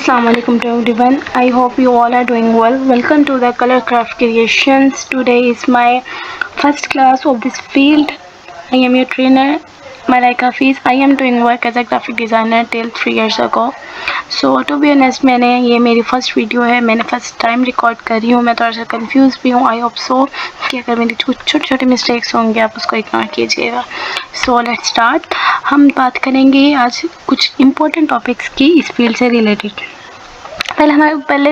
Assalamualaikum to everyone. I hope you all are doing well. Welcome to the Color Craft Creations. Today is my first class of this field. I am your trainer, Malaika Fiz. I am doing work as a graphic designer till 3 years ago. So to be honest, मैंने ये मेरी first video है, मैंने first time record कर रही हूँ, मैं थोड़ा सा कंफ्यूज भी हूँ. आई होप सो कि अगर मेरी कुछ छोटे छोटे मिस्टेक्स होंगे आप उसको इग्नोर कीजिएगा. So let's start. हम बात करेंगे आज कुछ इम्पोर्टेंट टॉपिक्स की इस फील्ड से रिलेटेड.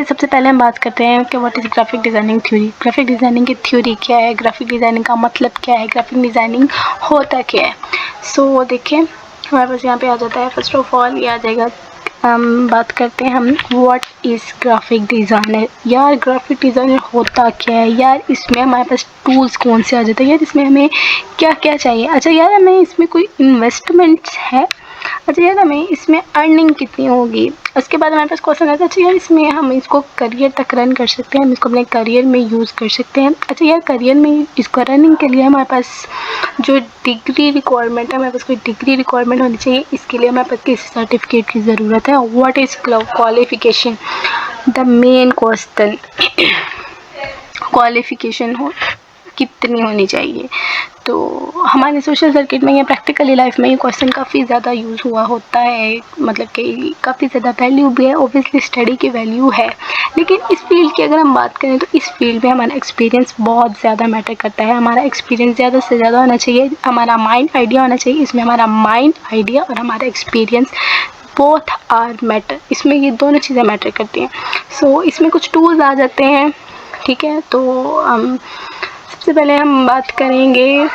सबसे पहले हम बात करते हैं कि what is graphic designing theory. Graphic designing की थ्योरी क्या है, ग्राफिक डिज़ाइनिंग का मतलब क्या है, ग्राफिक डिज़ाइनिंग होता क्या है. सो देखिए हमारे पास यहाँ पे आ जाता है. फर्स्ट ऑफ ऑल ये आ जाएगा, बात करते हैं हम व्हाट इज़ ग्राफिक डिज़ाइनर. यार ग्राफिक डिज़ाइनर होता क्या है यार, इसमें हमारे पास टूल्स कौन से आ जाते हैं यार, इसमें हमें क्या क्या चाहिए. अच्छा यार हमें इसमें कोई इन्वेस्टमेंट्स है. अच्छा यार हमें इसमें अर्निंग कितनी होगी. उसके बाद हमारे पास क्वेश्चन आता है अच्छा यार इसमें हम इसको करियर तक रन कर सकते हैं, हम इसको अपने करियर में यूज़ कर सकते हैं. अच्छा यार करियर में इसको रनिंग के लिए हमारे पास जो डिग्री रिक्वायरमेंट है, हमारे पास कोई डिग्री रिक्वायरमेंट होनी चाहिए. इसके लिए हमारे पास किस सर्टिफिकेट की ज़रूरत है. What is qualification, the main question. Qualification हो कितनी होनी चाहिए. तो हमारे सोशल सर्किट में या प्रैक्टिकली लाइफ में ये क्वेश्चन काफ़ी ज़्यादा यूज़ हुआ होता है, मतलब कि काफ़ी ज़्यादा वैल्यू भी है. ओबियसली स्टडी की वैल्यू है, लेकिन इस फील्ड की अगर हम बात करें तो इस फील्ड में हमारा एक्सपीरियंस बहुत ज़्यादा मैटर करता है. हमारा एक्सपीरियंस ज़्यादा से ज़्यादा होना चाहिए, हमारा माइंड आइडिया होना चाहिए. इसमें हमारा माइंड आइडिया और हमारा एक्सपीरियंस बोथ आर मैटर. इसमें ये दोनों चीज़ें मैटर करती हैं. सो इसमें कुछ टूल्स आ जाते हैं, ठीक है. तो सबसे पहले हम बात करेंगे,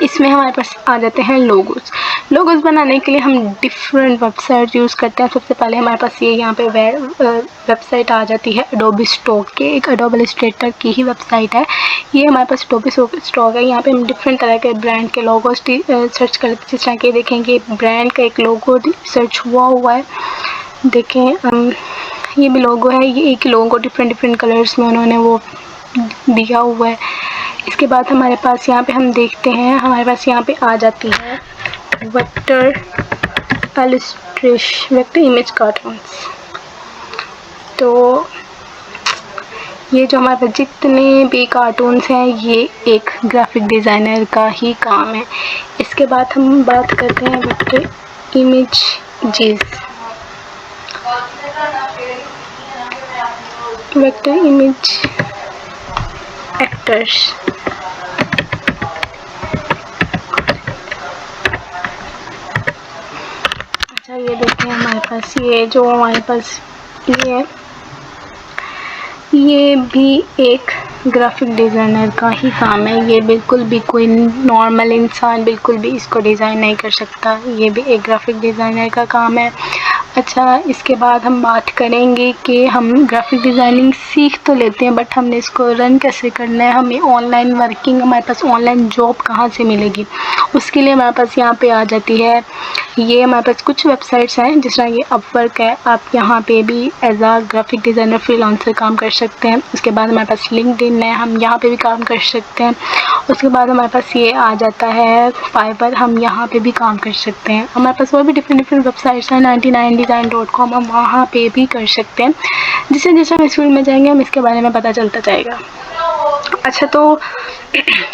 इसमें हमारे पास आ जाते हैं लोगोस. लोगोस बनाने के लिए हम डिफरेंट वेबसाइट यूज़ करते हैं. सबसे पहले हमारे पास ये यहाँ पे वेबसाइट आ जाती है एडोबी स्टॉक के, एक एडोबी इलस्ट्रेटर की ही वेबसाइट है ये. हमारे पास एडोबी स्टॉक है. यहाँ पे हम डिफरेंट तरह के ब्रांड के लोगोस सर्च करते हैं. जिस तरह के देखेंगे ब्रांड का एक लोगो सर्च हुआ है, देखें ये भी लोगो है. ये एक लोगो डिफरेंट कलर्स में उन्होंने वो दिया हुआ है. इसके बाद हमारे पास यहाँ पे हम देखते हैं, हमारे पास यहाँ पे आ जाती है वेक्टर इमेज कार्टून्स. तो ये जो हमारे पास जितने भी कार्टून्स हैं ये एक ग्राफिक डिज़ाइनर का ही काम है. इसके बाद हम बात करते हैं वेक्टर इमेज एक्टर्स. अच्छा ये देखें हमारे पास ये जो हमारे पास ये है, ये भी एक ग्राफिक डिज़ाइनर का ही काम है. ये बिल्कुल भी कोई नॉर्मल इंसान बिल्कुल भी इसको डिज़ाइन नहीं कर सकता, ये भी एक ग्राफिक डिज़ाइनर का काम है. अच्छा इसके बाद हम बात करेंगे कि हम ग्राफिक डिज़ाइनिंग सीख तो लेते हैं बट हमने इसको रन कैसे करना है, हमें ऑनलाइन वर्किंग, हमारे पास ऑनलाइन जॉब कहाँ से मिलेगी. उसके लिए हमारे पास यहाँ पे आ जाती है, ये हमारे पास कुछ वेबसाइट्स हैं जिस तरह ये अपवर्क है. आप यहाँ पे भी एज आ ग्राफिक डिज़ाइनर फ्रीलांसर काम कर सकते हैं. उसके बाद हमारे पास लिंक्डइन है, हम यहाँ पे भी काम कर सकते हैं. उसके बाद हमारे पास ये आ जाता है फाइवर, हम यहाँ पे भी काम कर सकते हैं. हमारे पास और भी डिफरेंट वेबसाइट्स हैं, 99design.com, हम वहाँ पे भी कर सकते हैं. जिससे जैसे हम इस फील्ड में जाएंगे हम इसके बारे में पता चलता जाएगा. अच्छा तो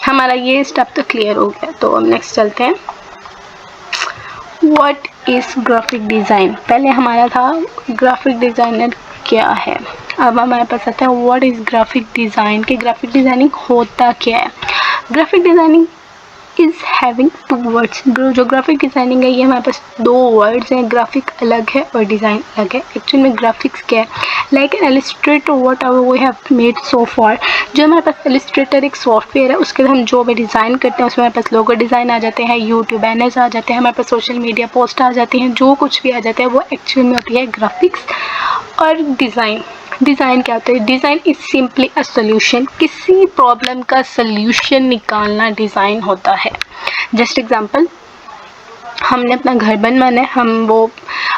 हमारा ये स्टेप तो क्लियर हो गया. तो हम नेक्स्ट चलते हैं. What is graphic design. पहले हमारा था ग्राफिक डिज़ाइनर क्या है, अब हमारे पास आता है व्हाट इज़ ग्राफिक डिज़ाइन, कि ग्राफिक डिज़ाइनिंग होता क्या है. Graphic designing is having two words. जो ग्राफिक डिज़ाइनिंग है ये हमारे पास दो वर्ड्स हैं, ग्राफिक अलग है और डिज़ाइन अलग है. एक्चुअली में ग्राफिक्स क्या है, like an illustrator whatever we have made so far. जो हमारे पास इलस्ट्रेटर एक सॉफ्टवेयर है, उसके हम जो भी डिज़ाइन करते हैं उसमें हमारे पास लोगो डिज़ाइन आ जाते हैं, यूट्यूब बैनर्स आ जाते हैं, हमारे पास सोशल मीडिया पोस्ट आ जाती हैं, जो कुछ भी आ जाता है वो एक्चुअल में होती है ग्राफिक्स. और डिज़ाइन क्या होता है, design is simply a solution. किसी प्रॉब्लम का सोल्यूशन निकालना डिज़ाइन होता है. जस्ट एग्जांपल, हमने अपना घर बनवाना है, हम वो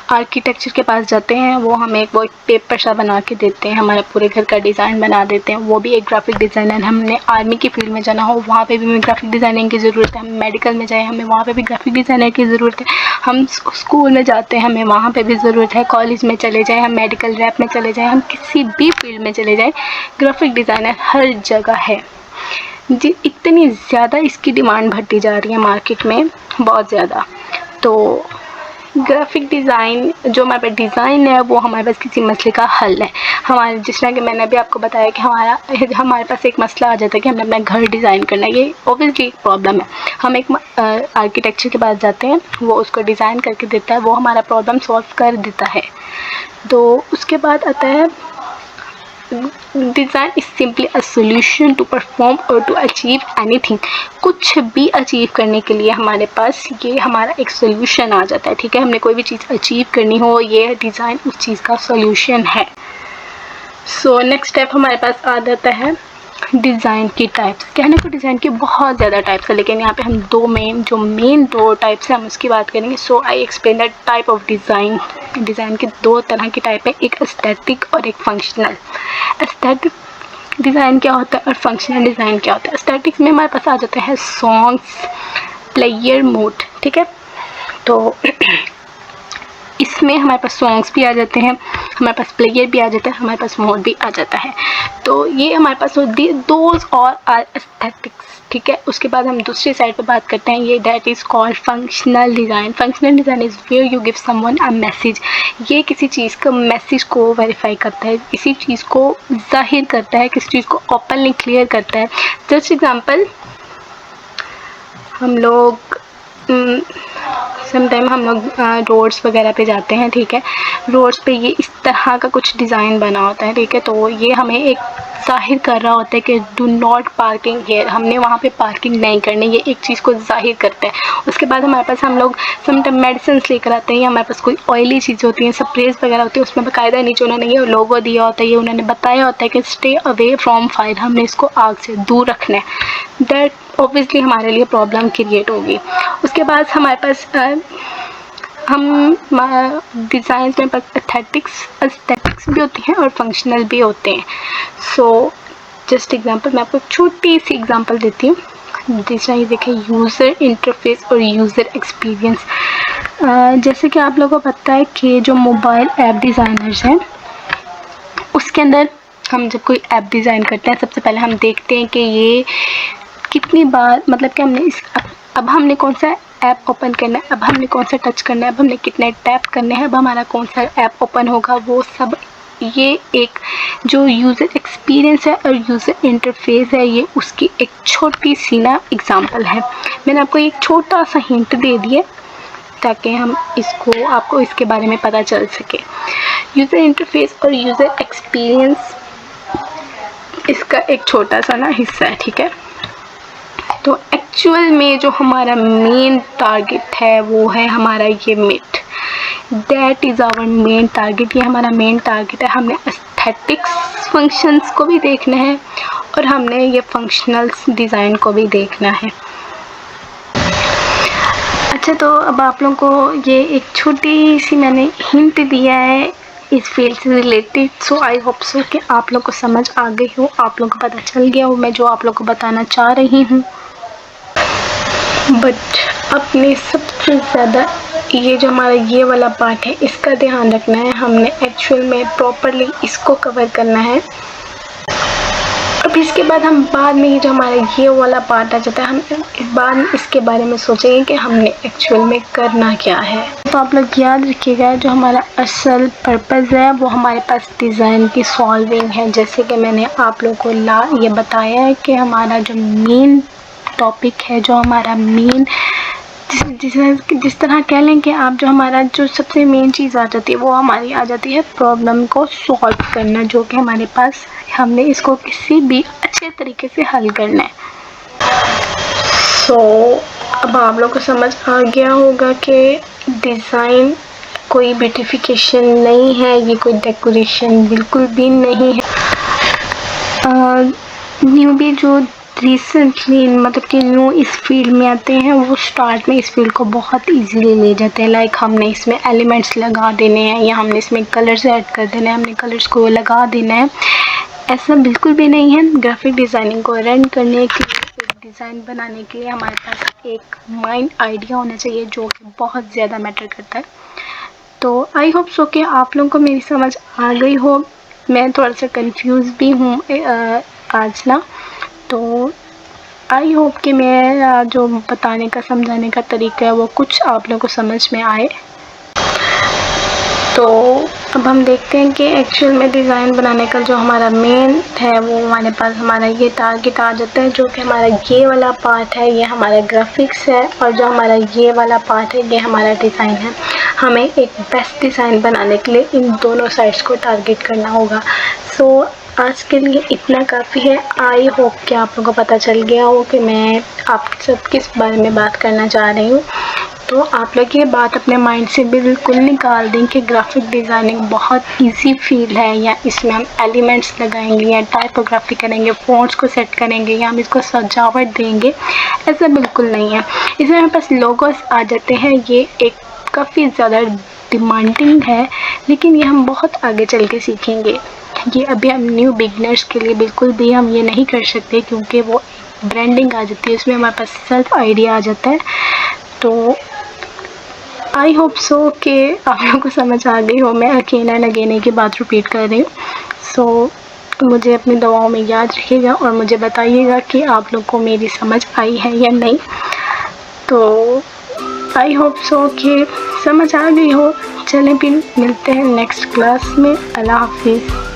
आर्किटेक्चर के पास जाते हैं, वो हमें वो एक पेपर सा बना के देते हैं, हमारे पूरे घर का डिज़ाइन बना देते हैं। वो भी एक ग्राफिक डिज़ाइनर। हमने आर्मी की फील्ड में जाना हो, वहाँ पे भी हमें ग्राफिक डिज़ाइनिंग की ज़रूरत है। हम मेडिकल में जाए, हमें वहाँ पे भी ग्राफिक डिज़ाइनर की ज़रूरत है। हम स्कूल में जाते हैं, हमें वहाँ पे भी ज़रूरत है। कॉलेज में चले जाएँ, हम मेडिकल रैप में चले जाएँ, हम किसी भी फील्ड में चले जाएँ, ग्राफिक डिज़ाइनर हर जगह है। जी, इतनी ज़्यादा इसकी डिमांड बढ़ती जा रही है मार्केट में, बहुत ज़्यादा। तो ग्राफिक डिज़ाइन जो हमारे पास डिज़ाइन है, वो हमारे पास किसी मसले का हल है। हमारे जिस तरह कि मैंने अभी आपको बताया कि हमारे पास एक मसला आ जाता है कि हमें अपना घर डिज़ाइन करना है, ये ऑब्वियसली एक प्रॉब्लम है। हम एक आर्किटेक्चर के पास जाते हैं, वो उसको डिज़ाइन करके देता है, वो हमारा प्रॉब्लम सॉल्व कर देता है। तो उसके बाद आता है design is simply a solution to perform और टू अचीव एनीथिंग। कुछ भी अचीव करने के लिए हमारे पास ये हमारा एक सोल्यूशन आ जाता है, ठीक है। हमने कोई भी चीज़ अचीव करनी हो, ये डिज़ाइन उस चीज़ का सोल्यूशन है। सो नेक्स्ट स्टेप हमारे पास आ जाता है डिज़ाइन की टाइप्स। कहने को डिज़ाइन की बहुत ज़्यादा टाइप्स है, लेकिन यहाँ पे हम मेन दो टाइप्स है, हम उसकी बात करेंगे। So I explain the type of design. Design की दो तरह की टाइप है, एक एस्थेटिक और एक फंक्शनल। एस्थेटिक डिज़ाइन क्या होता है और फंक्शनल डिज़ाइन क्या होता है? एस्थेटिक्स में हमारे पास आ जाते हैं सॉन्ग्स, प्लेयर मोड, ठीक है। तो इसमें हमारे पास सॉन्ग्स भी आ जाते हैं, हमारे पास प्लेयर भी आ जाता है, हमारे पास मोड भी आ जाता है। तो ये हमारे पास दोज और आर एस्थेटिक्स, ठीक है। उसके बाद हम दूसरी साइड पे बात करते हैं, ये that is called functional design. Functional design is where you give someone a message. ये किसी चीज़ का मैसेज को वेरीफाई करता है, किसी चीज़ को जाहिर करता है, किसी चीज़ को ओपनली क्लियर करता है। जस्ट एग्जाम्पल, हम लोग समटाइम हम लोग रोड्स वगैरह पे जाते हैं, ठीक है। रोड्स पे ये इस तरह का कुछ डिज़ाइन बना होता है, ठीक है। तो ये हमें एक ज़ाहिर कर रहा होता है कि डू नॉट पार्किंग हियर, हमने वहाँ पे पार्किंग नहीं करनी, ये एक चीज़ को ज़ाहिर करता है। उसके बाद हमारे पास हम लोग समटाइम मेडिसिन लेकर आते हैं, या हमारे पास कोई ऑयली चीज़ होती है, स्प्रेज वगैरह होती है, उसमें बाकायदा नीचे उन्होंने ये लोगो दिया होता है, ये उन्होंने बताया होता है कि स्टे अवे फ्रॉम फायर, हमने इसको आग से दूर रखना है। दैट ऑब्वियसली हमारे लिए प्रॉब्लम क्रिएट होगी। उसके बाद हमारे पास हम डिज़ाइन में एस्थेटिक्स भी होती हैं और फंक्शनल भी होते हैं। सो जस्ट एग्जांपल, मैं आपको छोटी सी एग्जांपल देती हूँ। दूसरा ये देखें, यूज़र इंटरफेस और यूज़र एक्सपीरियंस। जैसे कि आप लोगों को पता है कि जो मोबाइल ऐप डिज़ाइनर्स हैं, उसके अंदर हम जब कोई ऐप डिज़ाइन करते हैं, सबसे पहले हम देखते हैं कि ये कितनी बार, मतलब कि हमने अब हमने कौन सा ऐप ओपन करना है, अब हमने कौन सा टच करना है, अब हमने कितने टैप करने हैं, अब हमारा कौन सा ऐप ओपन होगा, वो सब। ये एक जो यूज़र एक्सपीरियंस है और यूज़र इंटरफेस है, ये उसकी एक छोटी सी ना एग्जांपल है। मैंने आपको एक छोटा सा हिंट दे दिया ताकि हम आपको इसके बारे में पता चल सके। यूज़र इंटरफेस और यूज़र एक्सपीरियंस इसका एक छोटा सा ना हिस्सा है, ठीक है। तो एक्चुअल में जो हमारा मेन टारगेट है, वो है हमारा ये मिड। That is our main target, ये हमारा मेन टारगेट है। हमने एस्थेटिक्स फंक्शंस को भी देखना है और हमने ये फंक्शनल डिज़ाइन को भी देखना है। अच्छा, तो अब आप लोगों को ये एक छोटी सी मैंने हिंट दिया है इस फील्ड से related. So I hope so कि आप लोग को समझ आ गई हो, आप लोग को पता चल गया हो मैं जो आप लोग को बताना चाह रही हूँ। बट अपने सबसे ज़्यादा ये जो हमारा ये वाला पार्ट है, इसका ध्यान रखना है। हमने एक्चुअल में प्रॉपरली इसको कवर करना है। अब इसके बाद हम बाद में ये जो हमारा ये वाला पार्ट आ जाता है, हम इस बाद में इसके बारे में सोचेंगे कि हमने एक्चुअल में करना क्या है। तो आप लोग याद रखिएगा, जो हमारा असल पर्पज़ है वो हमारे पास डिज़ाइन की सॉल्विंग है। जैसे कि मैंने आप लोगों को ये बताया है कि हमारा जो मेन टॉपिक है, जो हमारा मेन जिस तरह कह लें कि आप, जो हमारा जो सबसे मेन चीज़ आ जाती है, वो हमारी आ जाती है प्रॉब्लम को सॉल्व करना, जो कि हमारे पास हमने इसको किसी भी अच्छे तरीके से हल करना है। सो अब आप लोग को समझ आ गया होगा कि डिज़ाइन कोई ब्यूटिफिकेशन नहीं है, ये कोई डेकोरेशन बिल्कुल भी नहीं है। न्यूबी जो रिसेंटली मतलब कि जो इस फील्ड में आते हैं वो स्टार्ट में इस फील्ड को बहुत इजीली ले जाते हैं। लाइक हमने इसमें एलिमेंट्स लगा देने हैं या हमने इसमें कलर्स ऐड कर देने हैं, हमने कलर्स को लगा देना है। ऐसा बिल्कुल भी नहीं है। ग्राफिक डिज़ाइनिंग को रन करने के लिए, एक डिज़ाइन बनाने के लिए हमारे पास एक माइंड आइडिया होना चाहिए जो कि बहुत ज़्यादा मैटर करता है। तो आई होप सो कि आप लोगों को मेरी समझ आ गई हो। मैं थोड़ा सा कंफ्यूज भी हूँ आज ना, तो आई होप कि मैं जो बताने का समझाने का तरीका है वो कुछ आप लोगों को समझ में आए। तो अब हम देखते हैं कि एक्चुअल में डिज़ाइन बनाने का जो हमारा मेन है वो हमारे पास हमारा ये टारगेट आ जाता है, जो कि हमारा ये वाला पार्ट है, ये हमारा ग्राफिक्स है, और जो हमारा ये वाला पार्ट है ये हमारा डिज़ाइन है। हमें एक बेस्ट डिज़ाइन बनाने के लिए इन दोनों साइड्स को टारगेट करना होगा। सो आज के लिए इतना काफ़ी है। आई होप कि आप लोगों को पता चल गया हो कि मैं आप सब किस बारे में बात करना चाह रही हूँ। तो आप लोग ये बात अपने माइंड से बिल्कुल निकाल दें कि ग्राफिक डिज़ाइनिंग बहुत इजी फील्ड है, या इसमें हम एलिमेंट्स लगाएंगे या टाइपोग्राफी करेंगे, फ़ॉन्ट्स को सेट करेंगे या हम इसको सजावट देंगे। ऐसा बिल्कुल नहीं है। इसमें हमारे पास लोगोस आ जाते हैं। ये एक काफ़ी ज़्यादा डिमांडिंग है, लेकिन ये हम बहुत आगे चल के सीखेंगे। ये अभी हम न्यू बिगनर्स के लिए बिल्कुल भी हम ये नहीं कर सकते, क्योंकि वो ब्रांडिंग आ जाती है, उसमें हमारे पास सेल्फ आइडिया आ जाता है। तो आई होप सो कि आप लोगों को समझ आ गई हो। मैं अगेन एंड अगेन की बात रिपीट कर रही हूँ। सो मुझे अपनी दवाओं में याद रखिएगा और मुझे बताइएगा कि आप लोग को मेरी समझ आई है या नहीं। तो आई होप सो कि समझ आ गई हो। चलें फिर मिलते हैं नेक्स्ट क्लास में। अल्लाह हाफिज़।